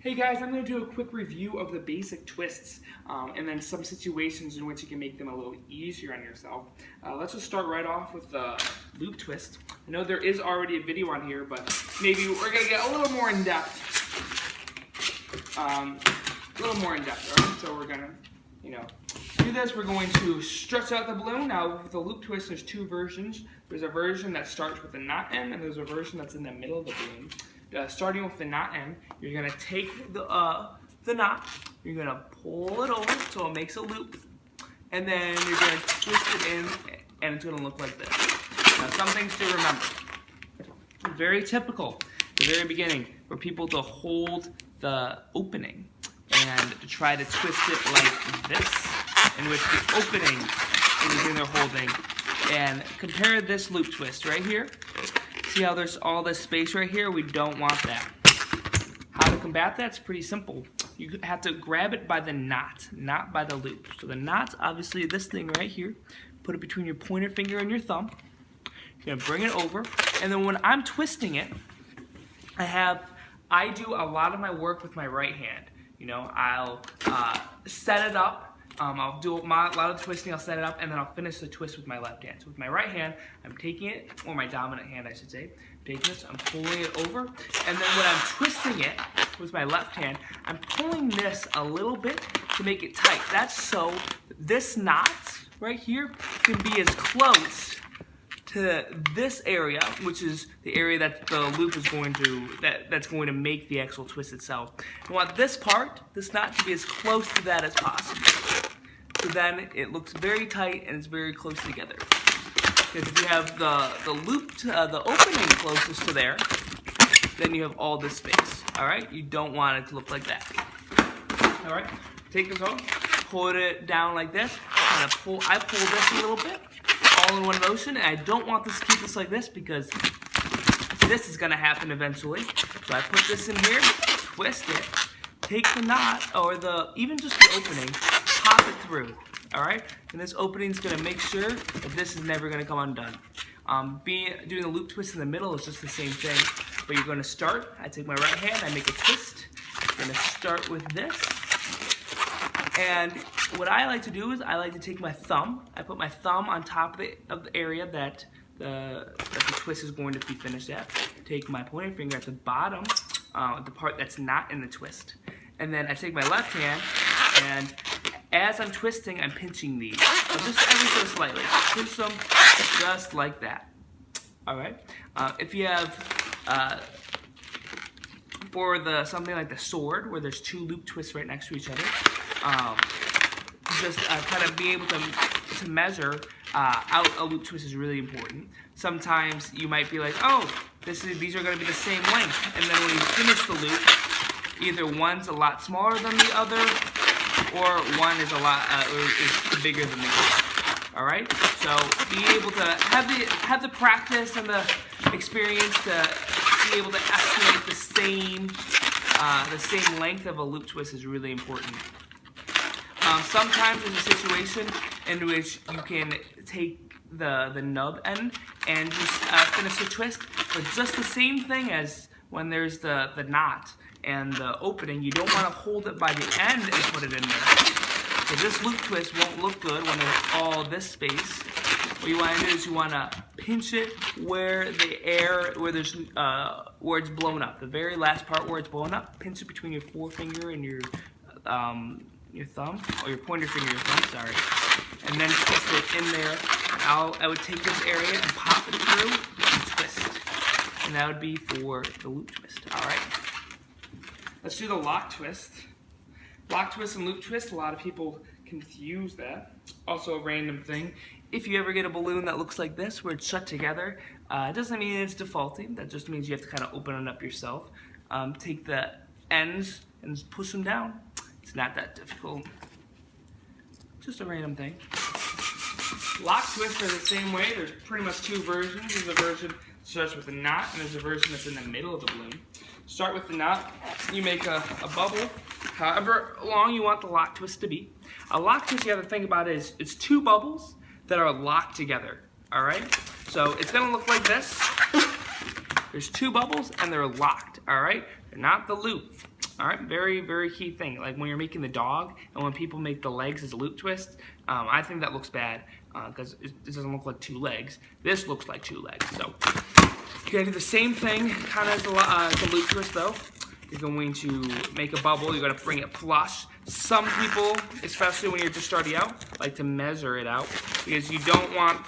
Hey guys, I'm going to do a quick review of the basic twists and then some situations in which you can make them a little easier on yourself. Let's just start right off with the loop twist. I know there is already a video on here, but maybe we're going to get a little more in depth. Alright? So we're going to, do this. We're going to stretch out the balloon. Now with the loop twist, there's two versions. There's a version that starts with a knot end, and there's a version that's in the middle of the balloon. Starting with the knot end, you're going to take the knot, you're going to pull it over so it makes a loop, and then you're going to twist it in, and it's going to look like this. Now, some things to remember. Very typical at the very beginning for people to hold the opening and to try to twist it like this, in which the opening is the thing they're holding. And compare this loop twist right here. See how there's all this space right here? We don't want that. How to combat that? It's pretty simple. You have to grab it by the knot, not by the loop. So the knot's obviously this thing right here. Put it between your pointer finger and your thumb. You're gonna bring it over, and then when I'm twisting it, I do a lot of my work with my right hand. I'll set it up. I'll do a lot of twisting, I'll set it up, and then I'll finish the twist with my left hand. So with my right hand, I'm taking it, or my dominant hand I should say, taking this, I'm pulling it over, and then when I'm twisting it with my left hand, I'm pulling this a little bit to make it tight. That's so this knot right here can be as close to this area, which is the area that the loop is going to, that's going to make the actual twist itself. I want this part, this knot, to be as close to that as possible. So then it looks very tight and it's very close together. Because if you have the loop, the opening closest to there, then you have all this space. All right, you don't want it to look like that. All right, take this off, pull it down like this. I pull this a little bit, all in one motion, and I don't want this to keep this like this because this is going to happen eventually. So I put this in here, twist it, take the knot or even just the opening, pop it through. All right, and this opening is going to make sure that this is never going to come undone. Doing the loop twist in the middle is just the same thing, but you're going to start. I take my right hand, I make a twist. I'm going to start with this. And what I like to do is I like to take my thumb. I put my thumb on top of the area that the twist is going to be finished at. Take my pointer finger at the bottom, the part that's not in the twist. And then I take my left hand, and as I'm twisting, I'm pinching these. Just ever so slightly. Pinch them just like that. Alright? If you have, for something like the sword, where there's two loop twists right next to each other, just kind of be able to measure out a loop twist is really important. Sometimes you might be like, oh, these are going to be the same length, and then when you finish the loop, either one's a lot smaller than the other, or one is is bigger than the other. All right, so be able to have the practice and the experience to be able to estimate the same length of a loop twist is really important. Sometimes there's a situation in which you can take the nub end and just finish the twist, but just the same thing as when there's the knot and the opening. You don't want to hold it by the end and put it in there. So this loop twist won't look good when there's all this space. What you want to do is you want to pinch it where where it's blown up. The very last part where it's blown up, pinch it between your forefinger and your thumb, or your pointer finger, your thumb, sorry, and then twist it in there. I would take this area and pop it through and twist, and that would be for the loop twist. All right, let's do the lock twist. Lock twist and loop twist, a lot of people confuse that. Also a random thing, if you ever get a balloon that looks like this, where it's shut together, it doesn't mean it's defaulting. That just means you have to kind of open it up yourself. Take the ends and push them down. It's not that difficult. Just a random thing. Lock twists are the same way. There's pretty much two versions. There's a version that starts with a knot, and there's a version that's in the middle of the balloon. Start with the knot. You make a bubble, however long you want the lock twist to be. A lock twist, you have to think about is it's two bubbles that are locked together. All right? So it's going to look like this. There's two bubbles, and they're locked. All right? They're not the loop. All right, very, very key thing. Like when you're making the dog and when people make the legs as a loop twist, I think that looks bad because it doesn't look like 2 legs. This looks like 2 legs. So you're gonna do the same thing, kind of as the loop twist though. You're going to make a bubble. You're gonna bring it flush. Some people, especially when you're just starting out, like to measure it out because you don't want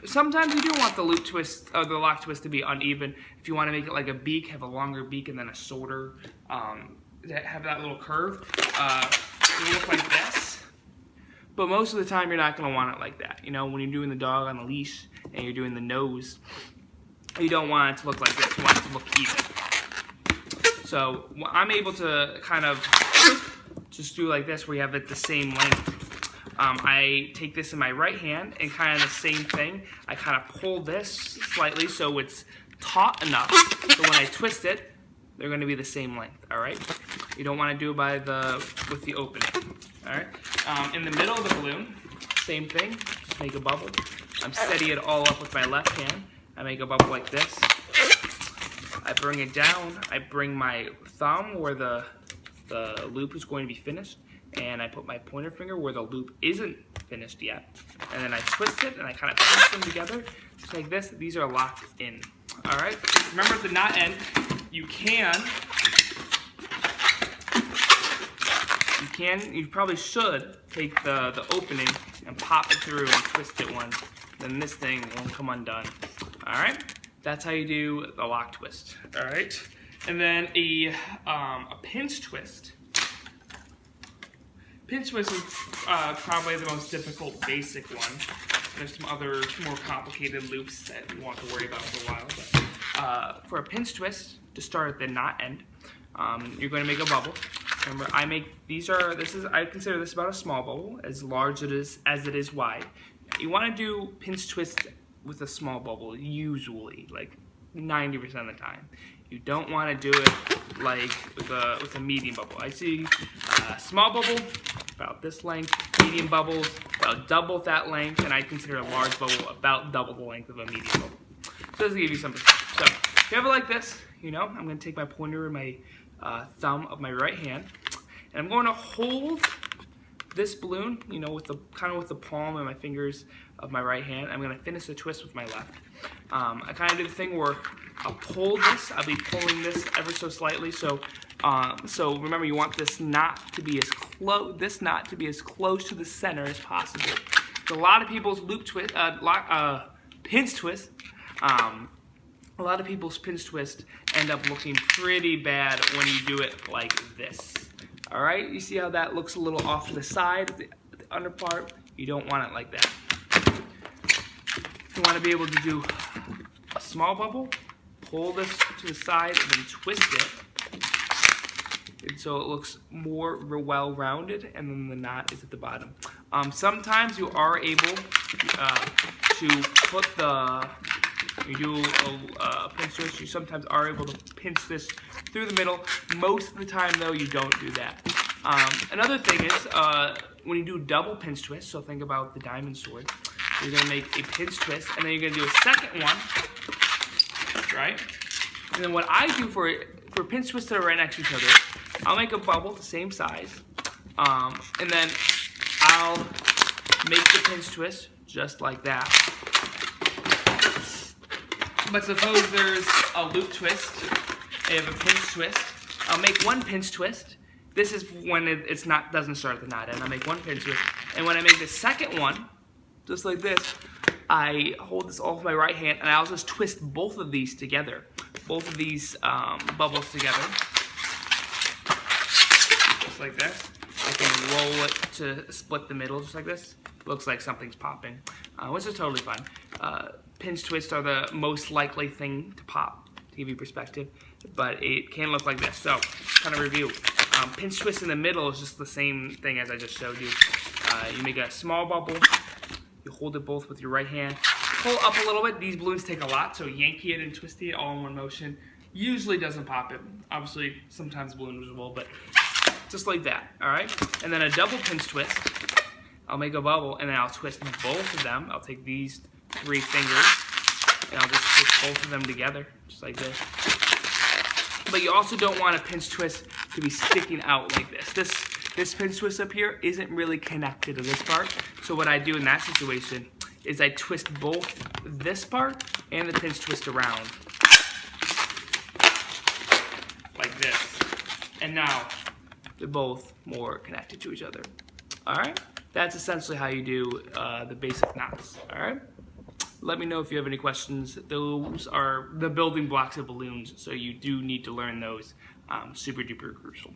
sometimes you do want the loop twist or the lock twist to be uneven. If you want to make it like a beak, have a longer beak and then a shorter, have that little curve, it'll look like this. But most of the time you're not gonna want it like that. You know, when you're doing the dog on the leash and you're doing the nose, you don't want it to look like this. You want it to look even. So I'm able to kind of just do like this where you have it the same length. I take this in my right hand and kind of the same thing. I kind of pull this slightly so it's taut enough so when I twist it, they're going to be the same length, all right? You don't want to do it with the opening, all right? In the middle of the balloon, same thing, just make a bubble. I'm setting it all up with my left hand. I make a bubble like this. I bring it down, I bring my thumb where the loop is going to be finished, and I put my pointer finger where the loop isn't finished yet. And then I twist it, and I kind of pinch them together, just like this. These are locked in, all right? Remember at the knot end, you probably should take the opening and pop it through and twist it once. Then this thing won't come undone, all right? That's how you do the lock twist, all right? And then a pinch twist. Pinch twist is probably the most difficult basic one. There's some other more complicated loops that you won't have to worry about for a while. But for a pinch twist, to start at the knot end, you're going to make a bubble. Remember, I consider this about a small bubble, as large as it is wide. You want to do pinch twist with a small bubble, usually, like 90% of the time. You don't want to do it like with a medium bubble. I see a small bubble about this length, medium bubbles about double that length, and I consider a large bubble about double the length of a medium bubble. So this will give you something. So if you have it like this, you know, I'm going to take my pointer and my thumb of my right hand, and I'm going to hold this balloon, you know, with the palm and my fingers of my right hand. I'm going to finish the twist with my left. I kind of do the thing where I'll pull this. I'll be pulling this ever so slightly. So remember, you want this knot to be as close to the center as possible. So a lot of people's pinch twist. A lot of people's pinch twist end up looking pretty bad when you do it like this. All right, you see how that looks a little off to the side, the under part? You don't want it like that. You want to be able to do a small bubble, pull this to the side, and then twist it. And so it looks more well-rounded, and then the knot is at the bottom. Sometimes you are able to put you do a pinch twist, you sometimes are able to pinch this through the middle. Most of the time, though, you don't do that. Another thing is, when you do double pinch twist, so think about the diamond sword, you're going to make a pinch twist, and then you're going to do a second one, right? And then what I do for pinch twists that are right next to each other, I'll make a bubble the same size, and then I'll make the pinch twist just like that. But suppose there's a loop twist, I have a pinch twist. I'll make one pinch twist. This is when it doesn't start at the knot end. I'll make one pinch twist, and when I make the second one, just like this, I hold this off my right hand, and I'll just twist both of these together, both of these bubbles together, just like this. I can roll it to split the middle, just like this. Looks like something's popping, which is totally fine. Pinch twists are the most likely thing to pop, to give you perspective, but it can look like this. So, kind of review. Pinch twist in the middle is just the same thing as I just showed you. You make a small bubble, you hold it both with your right hand, pull up a little bit. These balloons take a lot, so yanky it and twisty it all in one motion usually doesn't pop it. Obviously, sometimes balloons will, but just like that, all right? And then a double pinch twist. I'll make a bubble, and then I'll twist both of them. I'll take these 3 fingers, and I'll just twist both of them together, just like this. But you also don't want to pinch twist to be sticking out like this. This pinch twist up here isn't really connected to this part. So what I do in that situation is I twist both this part and the pinch twist around like this. And now they're both more connected to each other. All right? That's essentially how you do the basic knots. All right? Let me know if you have any questions. Those are the building blocks of balloons, so you do need to learn those. Super duper crucial.